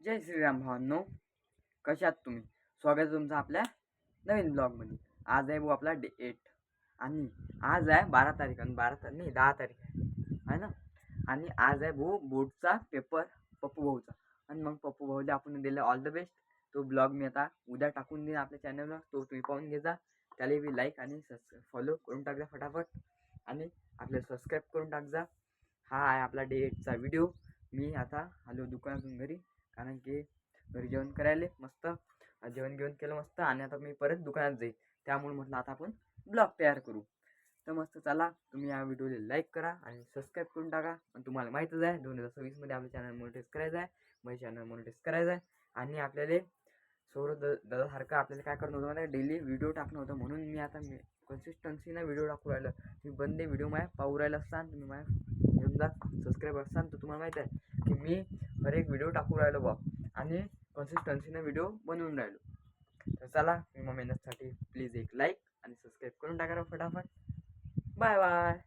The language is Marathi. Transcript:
जय श्रीराम भावांनो, कशात तुम्ही? स्वागत आहे तुमचं आपल्या नवीन ब्लॉगमध्ये. आज आहे भाऊ आपला डे 8 आणि आज आहे 12 तारीख आणि 12 तारीख नाही 10 तारीख आहे ना. आणि आज आहे भाऊ बोर्डचा पेपर पप्पू भाऊचा. आणि मग पप्पू भाऊला आपण दिलं ऑल द बेस्ट. तो ब्लॉग मी आता उद्या टाकून देईन आपल्या चॅनलवर, तो तुम्ही पाहून घे जा. त्याला बी लाईक आणि फॉलो करून टाक जा फटाफट आणि आपल्याला सबस्क्राईब करून टाक जा. हा आहे आपला डे 8चा व्हिडिओ. मी आता आलो दुकानातून घरी, कारण की घरी जेवण करायला मस्त जेवण घेऊन केलं मस्त. आणि आता मी परत दुकानात जाईल, त्यामुळे म्हटलं आता आपण ब्लॉग तयार करू. तर मस्त चला, तुम्ही या व्हिडिओला लाईक करा आणि सबस्क्राईब करून टाका. आणि तुम्हाला माहीतच आहे 2026मध्ये आपलं चॅनल मोनेटाईज करायचं आहे, माझं चॅनल मोनेटाईज करायचं आहे. आणि आपल्याला सौरभ दादासारखं आपल्याला काय करणं होतं, मला डेली व्हिडिओ टाकणं होतं. म्हणून मी आता कन्सिस्टन्सीनं व्हिडिओ टाकू राहिलं. तुम्ही बंदे व्हिडिओ माझ्या पाहू राहिला असताना, तुम्ही माझ्या समजा सबस्क्राईब असताना, तर तुम्हाला माहीत आहे की मी हर एक व्हिडिओ टाकू राहिलो बा आणि कन्सिस्टन्सीनं व्हिडिओ बनवून राहिलो. तर चला, मी मेहनतसाठी प्लीज एक लाईक आणि सबस्क्राईब करून टाका फटाफट. Bye bye.